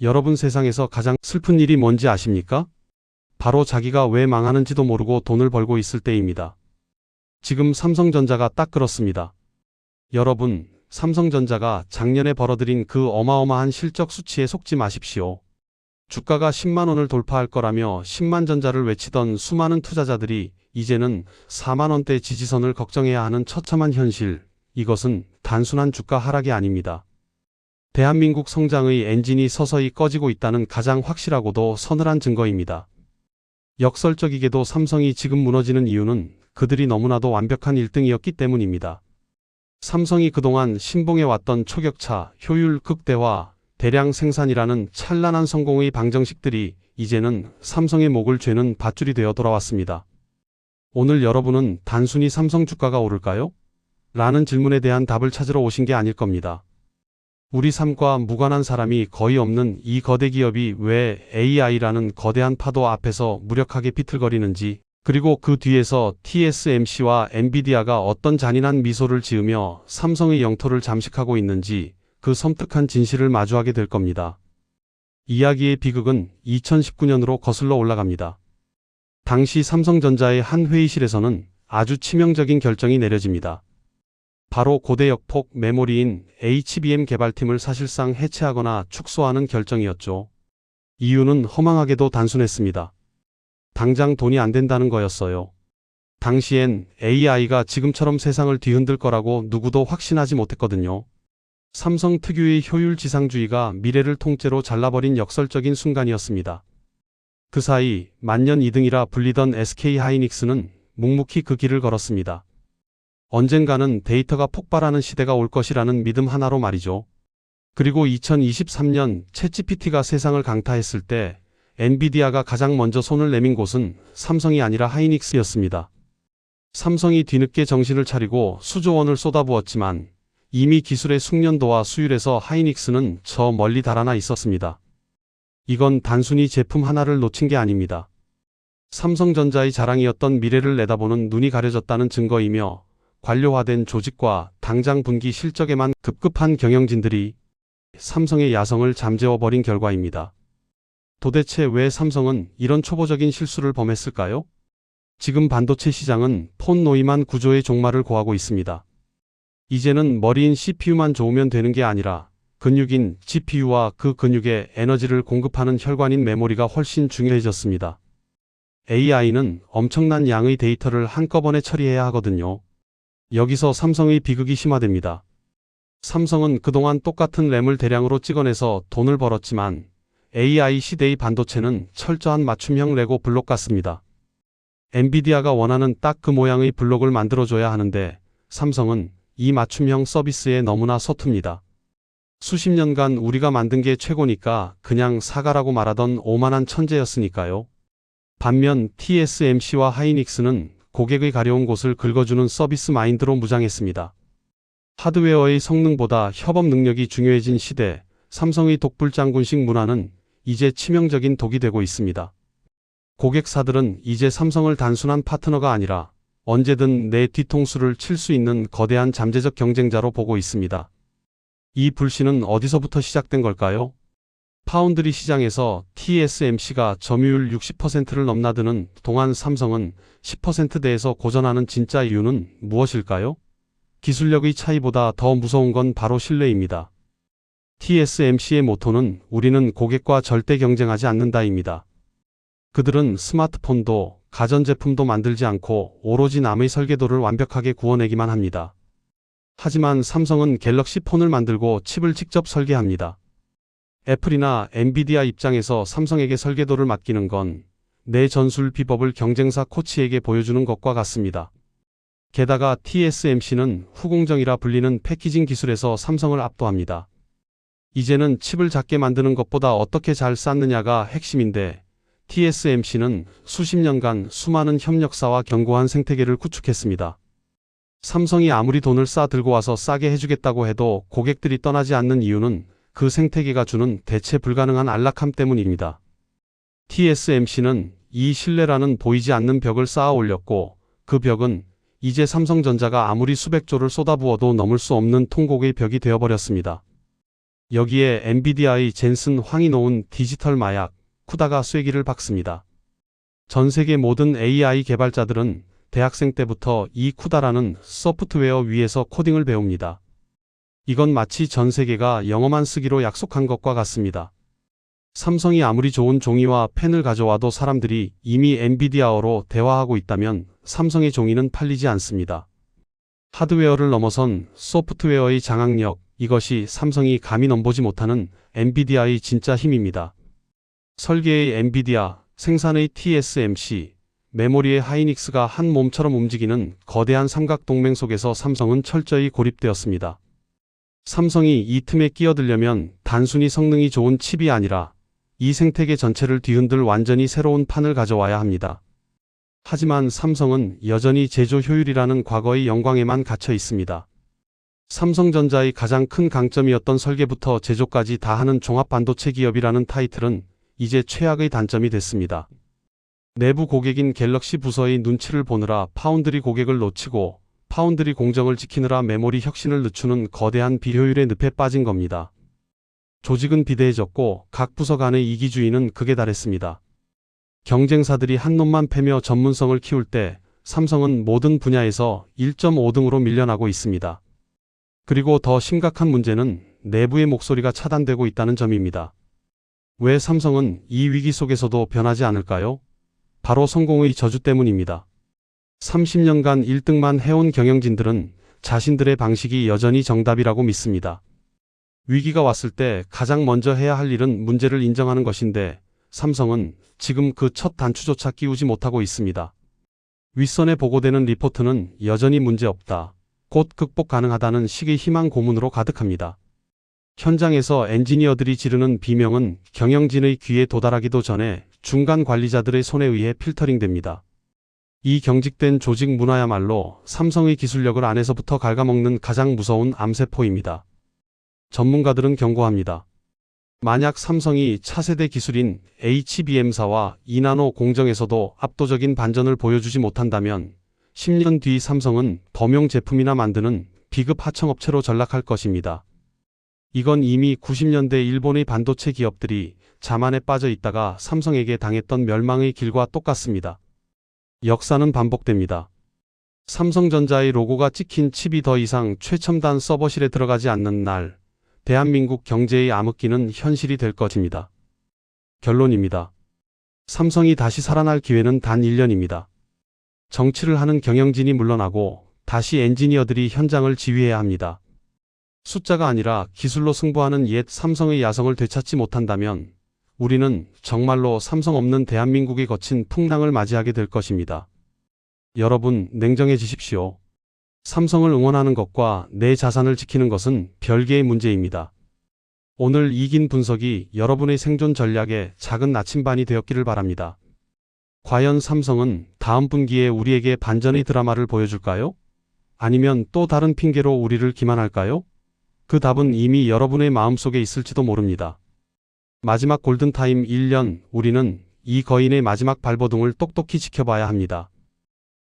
여러분 세상에서 가장 슬픈 일이 뭔지 아십니까? 바로 자기가 왜 망하는지도 모르고 돈을 벌고 있을 때입니다. 지금 삼성전자가 딱 그렇습니다. 여러분, 삼성전자가 작년에 벌어들인 그 어마어마한 실적 수치에 속지 마십시오. 주가가 10만 원을 돌파할 거라며 10만 전자를 외치던 수많은 투자자들이 이제는 4만 원대 지지선을 걱정해야 하는 처참한 현실, 이것은 단순한 주가 하락이 아닙니다. 대한민국 성장의 엔진이 서서히 꺼지고 있다는 가장 확실하고도 서늘한 증거입니다. 역설적이게도 삼성이 지금 무너지는 이유는 그들이 너무나도 완벽한 1등이었기 때문입니다. 삼성이 그동안 신봉해왔던 초격차, 효율 극대화, 대량 생산이라는 찬란한 성공의 방정식들이 이제는 삼성의 목을 죄는 밧줄이 되어 돌아왔습니다. 오늘 여러분은 단순히 삼성 주가가 오를까요? 라는 질문에 대한 답을 찾으러 오신 게 아닐 겁니다. 우리 삶과 무관한 사람이 거의 없는 이 거대 기업이 왜 AI라는 거대한 파도 앞에서 무력하게 비틀거리는지, 그리고 그 뒤에서 TSMC와 엔비디아가 어떤 잔인한 미소를 지으며 삼성의 영토를 잠식하고 있는지 그 섬뜩한 진실을 마주하게 될 겁니다. 이야기의 비극은 2019년으로 거슬러 올라갑니다. 당시 삼성전자의 한 회의실에서는 아주 치명적인 결정이 내려집니다. 바로 고대역폭 메모리인 HBM 개발팀을 사실상 해체하거나 축소하는 결정이었죠. 이유는 허망하게도 단순했습니다. 당장 돈이 안 된다는 거였어요. 당시엔 AI가 지금처럼 세상을 뒤흔들 거라고 누구도 확신하지 못했거든요. 삼성 특유의 효율지상주의가 미래를 통째로 잘라버린 역설적인 순간이었습니다. 그 사이 만년 2등이라 불리던 SK하이닉스는 묵묵히 그 길을 걸었습니다. 언젠가는 데이터가 폭발하는 시대가 올 것이라는 믿음 하나로 말이죠. 그리고 2023년 챗GPT가 세상을 강타했을 때 엔비디아가 가장 먼저 손을 내민 곳은 삼성이 아니라 하이닉스였습니다. 삼성이 뒤늦게 정신을 차리고 수조 원을 쏟아부었지만 이미 기술의 숙련도와 수율에서 하이닉스는 저 멀리 달아나 있었습니다. 이건 단순히 제품 하나를 놓친 게 아닙니다. 삼성전자의 자랑이었던 미래를 내다보는 눈이 가려졌다는 증거이며 관료화된 조직과 당장 분기 실적에만 급급한 경영진들이 삼성의 야성을 잠재워버린 결과입니다. 도대체 왜 삼성은 이런 초보적인 실수를 범했을까요? 지금 반도체 시장은 폰 노이만 구조의 종말을 고하고 있습니다. 이제는 머리인 CPU만 좋으면 되는 게 아니라 근육인 GPU와 그 근육에 에너지를 공급하는 혈관인 메모리가 훨씬 중요해졌습니다. AI는 엄청난 양의 데이터를 한꺼번에 처리해야 하거든요. 여기서 삼성의 비극이 심화됩니다. 삼성은 그동안 똑같은 램을 대량으로 찍어내서 돈을 벌었지만 AI 시대의 반도체는 철저한 맞춤형 레고 블록 같습니다. 엔비디아가 원하는 딱 그 모양의 블록을 만들어줘야 하는데 삼성은 이 맞춤형 서비스에 너무나 서툽니다. 수십 년간 우리가 만든 게 최고니까 그냥 사가라고 말하던 오만한 천재였으니까요. 반면 TSMC와 하이닉스는 고객의 가려운 곳을 긁어주는 서비스 마인드로 무장했습니다. 하드웨어의 성능보다 협업 능력이 중요해진 시대, 삼성의 독불장군식 문화는 이제 치명적인 독이 되고 있습니다. 고객사들은 이제 삼성을 단순한 파트너가 아니라 언제든 내 뒤통수를 칠 수 있는 거대한 잠재적 경쟁자로 보고 있습니다. 이 불신은 어디서부터 시작된 걸까요? 파운드리 시장에서 TSMC가 점유율 60%를 넘나드는 동안 삼성은 10%대에서 고전하는 진짜 이유는 무엇일까요? 기술력의 차이보다 더 무서운 건 바로 신뢰입니다. TSMC의 모토는 우리는 고객과 절대 경쟁하지 않는다입니다. 그들은 스마트폰도 가전제품도 만들지 않고 오로지 남의 설계도를 완벽하게 구워내기만 합니다. 하지만 삼성은 갤럭시 폰을 만들고 칩을 직접 설계합니다. 애플이나 엔비디아 입장에서 삼성에게 설계도를 맡기는 건 내 전술 비법을 경쟁사 코치에게 보여주는 것과 같습니다. 게다가 TSMC는 후공정이라 불리는 패키징 기술에서 삼성을 압도합니다. 이제는 칩을 작게 만드는 것보다 어떻게 잘 쌓느냐가 핵심인데 TSMC는 수십 년간 수많은 협력사와 견고한 생태계를 구축했습니다. 삼성이 아무리 돈을 쌓아 들고 와서 싸게 해주겠다고 해도 고객들이 떠나지 않는 이유는 그 생태계가 주는 대체 불가능한 안락함 때문입니다. TSMC는 이 신뢰라는 보이지 않는 벽을 쌓아 올렸고 그 벽은 이제 삼성전자가 아무리 수백 조를 쏟아부어도 넘을 수 없는 통곡의 벽이 되어버렸습니다. 여기에 엔비디아의 젠슨 황이 놓은 디지털 마약, 쿠다가 쐐기를 박습니다. 전 세계 모든 AI 개발자들은 대학생 때부터 이 쿠다라는 소프트웨어 위에서 코딩을 배웁니다. 이건 마치 전 세계가 영어만 쓰기로 약속한 것과 같습니다. 삼성이 아무리 좋은 종이와 펜을 가져와도 사람들이 이미 엔비디아어로 대화하고 있다면 삼성의 종이는 팔리지 않습니다. 하드웨어를 넘어선 소프트웨어의 장악력, 이것이 삼성이 감히 넘보지 못하는 엔비디아의 진짜 힘입니다. 설계의 엔비디아, 생산의 TSMC, 메모리의 하이닉스가 한 몸처럼 움직이는 거대한 삼각 동맹 속에서 삼성은 철저히 고립되었습니다. 삼성이 이 틈에 끼어들려면 단순히 성능이 좋은 칩이 아니라 이 생태계 전체를 뒤흔들 완전히 새로운 판을 가져와야 합니다. 하지만 삼성은 여전히 제조 효율이라는 과거의 영광에만 갇혀 있습니다. 삼성전자의 가장 큰 강점이었던 설계부터 제조까지 다 하는 종합반도체 기업이라는 타이틀은 이제 최악의 단점이 됐습니다. 내부 고객인 갤럭시 부서의 눈치를 보느라 파운드리 고객을 놓치고 파운드리 공정을 지키느라 메모리 혁신을 늦추는 거대한 비효율의 늪에 빠진 겁니다. 조직은 비대해졌고 각 부서 간의 이기주의는 극에 달했습니다. 경쟁사들이 한 놈만 패며 전문성을 키울 때 삼성은 모든 분야에서 1.5등으로 밀려나고 있습니다. 그리고 더 심각한 문제는 내부의 목소리가 차단되고 있다는 점입니다. 왜 삼성은 이 위기 속에서도 변하지 않을까요? 바로 성공의 저주 때문입니다. 30년간 1등만 해온 경영진들은 자신들의 방식이 여전히 정답이라고 믿습니다. 위기가 왔을 때 가장 먼저 해야 할 일은 문제를 인정하는 것인데 삼성은 지금 그 첫 단추조차 끼우지 못하고 있습니다. 윗선에 보고되는 리포트는 여전히 문제없다, 곧 극복 가능하다는 식의 희망 고문으로 가득합니다. 현장에서 엔지니어들이 지르는 비명은 경영진의 귀에 도달하기도 전에 중간 관리자들의 손에 의해 필터링됩니다. 이 경직된 조직 문화야말로 삼성의 기술력을 안에서부터 갉아먹는 가장 무서운 암세포입니다. 전문가들은 경고합니다. 만약 삼성이 차세대 기술인 HBM사와 2나노 공정에서도 압도적인 반전을 보여주지 못한다면 10년 뒤 삼성은 범용 제품이나 만드는 비급 하청업체로 전락할 것입니다. 이건 이미 90년대 일본의 반도체 기업들이 자만에 빠져 있다가 삼성에게 당했던 멸망의 길과 똑같습니다. 역사는 반복됩니다. 삼성전자의 로고가 찍힌 칩이 더 이상 최첨단 서버실에 들어가지 않는 날, 대한민국 경제의 암흑기는 현실이 될 것입니다. 결론입니다. 삼성이 다시 살아날 기회는 단 1년입니다. 정치를 하는 경영진이 물러나고 다시 엔지니어들이 현장을 지휘해야 합니다. 숫자가 아니라 기술로 승부하는 옛 삼성의 야성을 되찾지 못한다면 우리는 정말로 삼성 없는 대한민국이 거친 풍랑을 맞이하게 될 것입니다. 여러분, 냉정해지십시오. 삼성을 응원하는 것과 내 자산을 지키는 것은 별개의 문제입니다. 오늘 이긴 분석이 여러분의 생존 전략에 작은 나침반이 되었기를 바랍니다. 과연 삼성은 다음 분기에 우리에게 반전의 드라마를 보여줄까요? 아니면 또 다른 핑계로 우리를 기만할까요? 그 답은 이미 여러분의 마음속에 있을지도 모릅니다. 마지막 골든타임 1년, 우리는 이 거인의 마지막 발버둥을 똑똑히 지켜봐야 합니다.